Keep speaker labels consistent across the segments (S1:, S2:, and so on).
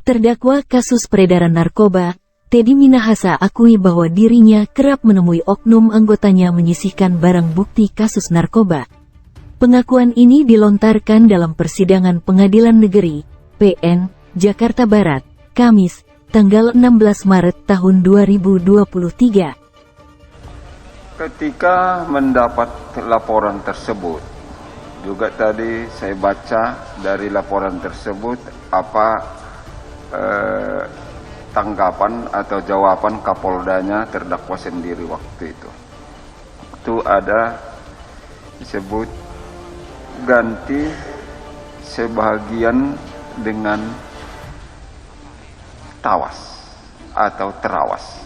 S1: Terdakwa kasus peredaran narkoba, Teddy Minahasa akui bahwa dirinya kerap menemui oknum anggotanya menyisihkan barang bukti kasus narkoba. Pengakuan ini dilontarkan dalam persidangan Pengadilan Negeri, PN, Jakarta Barat, Kamis, tanggal 16 Maret tahun 2023.
S2: Ketika mendapat laporan tersebut, juga tadi saya baca dari laporan tersebut apa tanggapan atau jawaban Kapoldanya terdakwa sendiri waktu itu. Itu ada disebut ganti sebahagian dengan tawas atau terawas.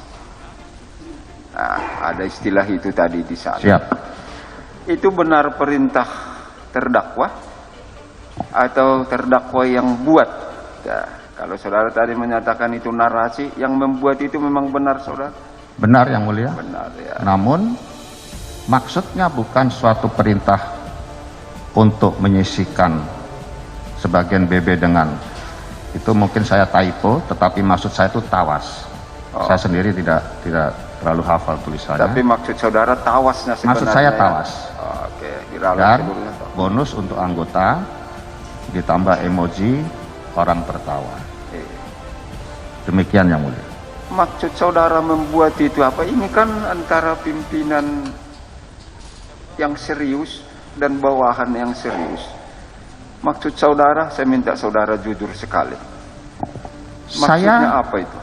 S2: Nah, ada istilah itu tadi di sana.
S3: Siap.
S2: Itu benar perintah terdakwa atau terdakwa yang buat? Nah, kalau saudara tadi menyatakan itu narasi, yang membuat itu memang benar saudara?
S3: Benar yang mulia.
S2: Benar ya.
S3: Namun maksudnya bukan suatu perintah untuk menyisihkan sebagian BB dengan itu, mungkin saya typo, tetapi maksud saya itu tawas. Saya sendiri tidak terlalu hafal tulisannya.
S2: Tapi maksud saudara tawasnya sebenarnya?
S3: Maksud saya
S2: ya?
S3: tawas.
S2: Oke.
S3: Dan bonus untuk anggota ditambah emoji orang tertawa. Demikian yang mulia.
S2: Maksud saudara membuat itu apa? Ini kan antara pimpinan yang serius dan bawahan yang serius. Maksud saudara, saya minta saudara jujur sekali. Maksudnya apa itu?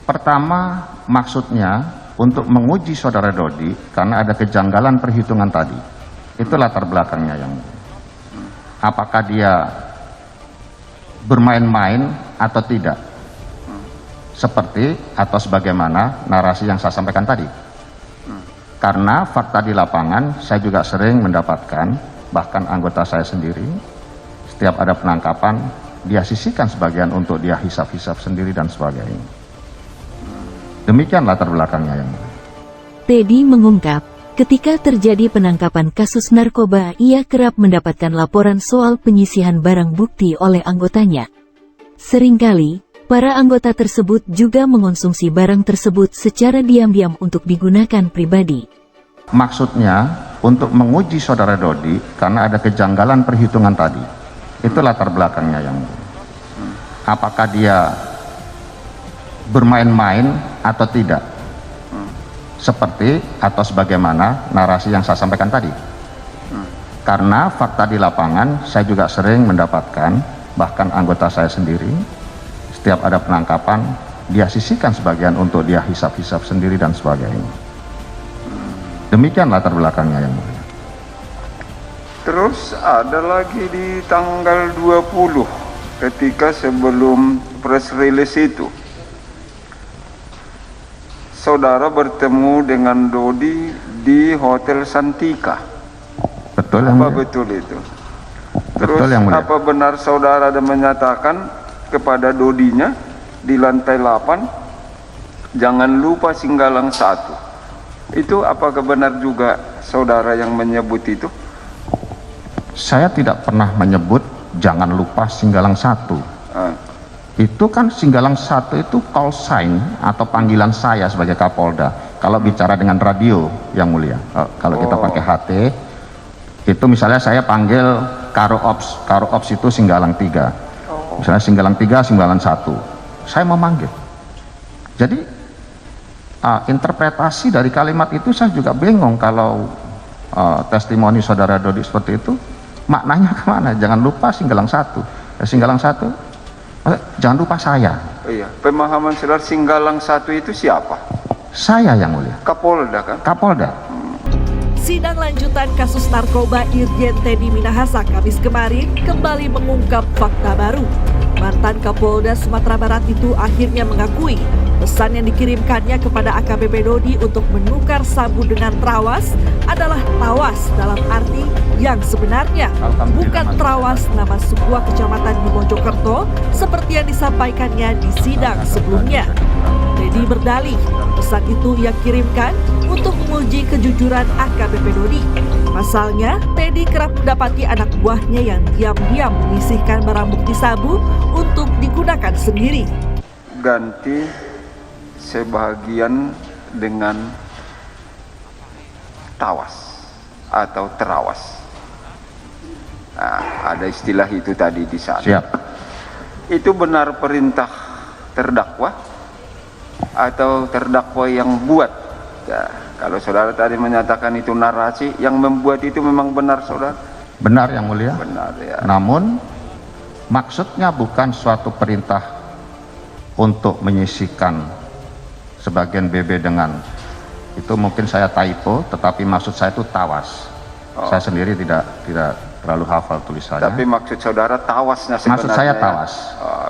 S3: Pertama, maksudnya untuk menguji saudara Dodi karena ada kejanggalan perhitungan tadi. Itu latar belakangnya yang mulia. Apakah dia bermain-main atau tidak? Seperti atau sebagaimana narasi yang saya sampaikan tadi. Karena fakta di lapangan saya juga sering mendapatkan, bahkan anggota saya sendiri, setiap ada penangkapan dia sisihkan sebagian untuk dia hisap-hisap sendiri dan sebagainya. Demikian latar belakangnya yang mulia.
S1: Teddy mengungkap, ketika terjadi penangkapan kasus narkoba, ia kerap mendapatkan laporan soal penyisihan barang bukti oleh anggotanya. Seringkali para anggota tersebut juga mengonsumsi barang tersebut secara diam-diam untuk digunakan pribadi.
S3: Maksudnya untuk menguji saudara Dodi karena ada kejanggalan perhitungan tadi. Itu latar belakangnya yang mulia. Apakah dia bermain-main atau tidak? Seperti atau sebagaimana narasi yang saya sampaikan tadi. Karena fakta di lapangan saya juga sering mendapatkan, bahkan anggota saya sendiri, setiap ada penangkapan dia sisihkan sebagian untuk dia hisap-hisap sendiri dan sebagainya. Demikian latar belakangnya yang mulia.
S2: Terus ada lagi di tanggal 20 ketika sebelum press release itu, saudara bertemu dengan Dodi di Hotel Santika.
S3: Betul yang mulia.
S2: Apa betul itu? Terus
S3: Betul yang mulia.
S2: apa benar saudara ada menyatakan kepada Dodinya di lantai 8, jangan lupa Singgalang 1. Itu apakah benar juga saudara yang menyebut itu?
S3: Saya tidak pernah menyebut jangan lupa Singgalang 1. Itu kan Singgalang 1 itu call sign atau panggilan saya sebagai Kapolda. Kalau bicara dengan radio yang mulia, kalau kita pakai HT, itu misalnya saya panggil Karo Ops itu Singgalang 3. Misalnya Singgalang 3, Singgalang 1. Saya memanggil. Jadi interpretasi dari kalimat itu saya juga bingung kalau testimoni saudara Dodi seperti itu. Maknanya kemana? Jangan lupa Singgalang 1. Singgalang 1, jangan lupa saya.
S2: Iya, pemahaman saudara Singgalang 1 itu siapa?
S3: Saya yang mulia.
S2: Kapolda kan?
S3: Kapolda.
S4: Sidang lanjutan kasus narkoba Irjen Teddy Minahasa Kamis kemarin kembali mengungkap fakta baru. Mantan Kapolda Sumatera Barat itu akhirnya mengakui pesan yang dikirimkannya kepada AKBP Dodi untuk menukar sabu dengan trawas adalah tawas dalam arti yang sebenarnya, bukan trawas nama sebuah kecamatan di Mojokerto seperti yang disampaikannya di sidang sebelumnya. Teddy berdalih, pesan itu ia kirimkan untuk menguji kejujuran AKBP Dodi. Pasalnya, Teddy kerap mendapati anak buahnya yang diam-diam menyisihkan barang bukti sabu untuk digunakan digunakan sendiri.
S2: Ganti sebagian dengan tawas atau terawas. Nah, ada istilah itu tadi di sana.
S3: Siap.
S2: Itu benar perintah terdakwa atau terdakwa yang buat? Ya, kalau saudara tadi menyatakan itu narasi, yang membuat itu memang benar saudara?
S3: Benar yang mulia.
S2: Benar ya.
S3: Namun maksudnya bukan suatu perintah untuk menyisihkan sebagian BB dengan itu, mungkin saya typo, tetapi maksud saya itu tawas. Saya sendiri tidak terlalu hafal tulisannya.
S2: Tapi maksud saudara tawasnya sebenarnya?
S3: Maksud saya
S2: ya?
S3: tawas.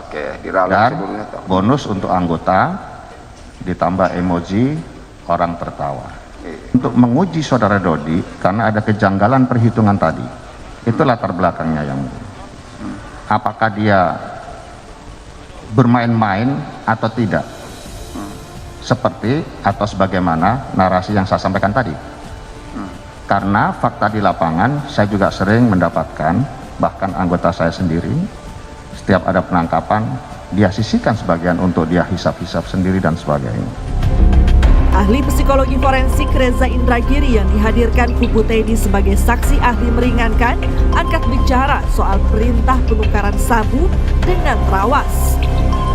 S2: Oke, diralat
S3: Dan
S2: sebelumnya tawas.
S3: bonus untuk anggota ditambah emoji orang tertawa. Untuk menguji saudara Dodi karena ada kejanggalan perhitungan tadi. Itu latar belakangnya yang apakah dia bermain-main atau tidak, seperti atau sebagaimana narasi yang saya sampaikan tadi. Karena fakta di lapangan saya juga sering mendapatkan, bahkan anggota saya sendiri setiap ada penangkapan dia sisihkan sebagian untuk dia hisap-hisap sendiri dan sebagainya.
S4: Ahli psikologi forensik Reza Indragiri yang dihadirkan kubu Teddy sebagai saksi ahli meringankan angkat bicara soal perintah penukaran sabu dengan terawas.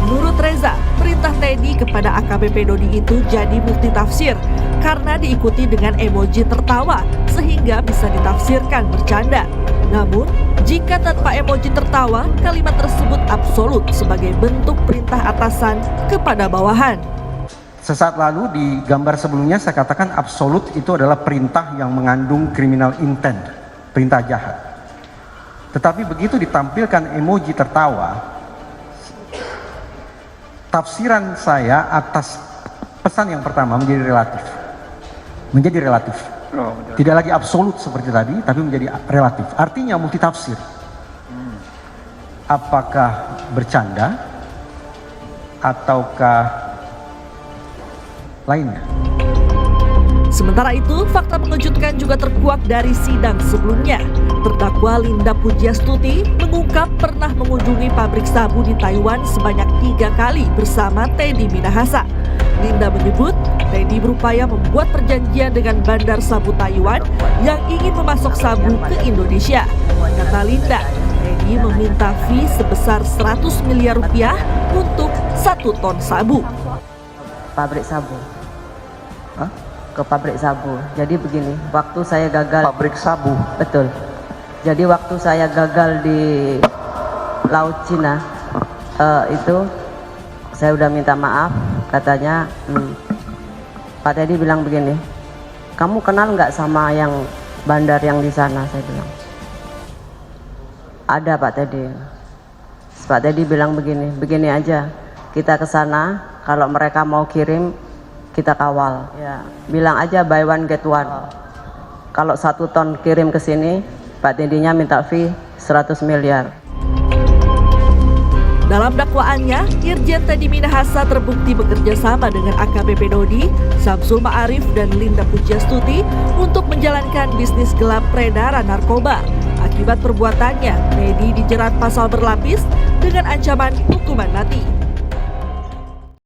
S4: Menurut Reza, perintah Teddy kepada AKBP Dodi itu jadi multitafsir karena diikuti dengan emoji tertawa sehingga bisa ditafsirkan bercanda. Namun, jika tanpa emoji tertawa, kalimat tersebut absolut sebagai bentuk perintah atasan kepada bawahan.
S5: Sesaat lalu di gambar sebelumnya saya katakan absolut itu adalah perintah yang mengandung criminal intent, perintah jahat. Tetapi begitu ditampilkan emoji tertawa, tafsiran saya atas pesan yang pertama menjadi relatif. Menjadi relatif. Tidak lagi absolut seperti tadi, tapi menjadi relatif. Artinya multitafsir. Apakah bercanda ataukah lainnya?
S4: Sementara itu, fakta mengejutkan juga terkuak dari sidang sebelumnya. Terdakwa Linda Pujiastuti mengungkap pernah mengunjungi pabrik sabu di Taiwan sebanyak 3 kali bersama Teddy Minahasa. Linda menyebut Teddy berupaya membuat perjanjian dengan bandar sabu Taiwan yang ingin memasok sabu ke Indonesia. Kata Linda, Teddy meminta fee sebesar 100 miliar rupiah untuk 1 ton sabu.
S6: Pabrik sabu. Ke pabrik sabu. Jadi begini, waktu saya gagal
S5: Pabrik sabu.
S6: betul. Jadi waktu saya gagal di Laut Cina itu saya udah minta maaf, katanya Pak Teddy bilang begini, kamu kenal nggak sama yang bandar yang di sana? Saya bilang ada Pak Teddy. Pak Teddy bilang begini aja, kita ke sana, kalau mereka mau kirim kita kawal, ya, bilang aja buy one get one. Kalau 1 ton kirim ke sini, Pak Teddy-nya minta fee 100 miliar.
S4: Dalam dakwaannya, Irjen Teddy Minahasa terbukti bekerja sama dengan AKBP Dodi, Samsul Ma'arif, dan Linda Pujiastuti untuk menjalankan bisnis gelap peredaran narkoba. Akibat perbuatannya, Teddy dijerat pasal berlapis dengan ancaman hukuman mati.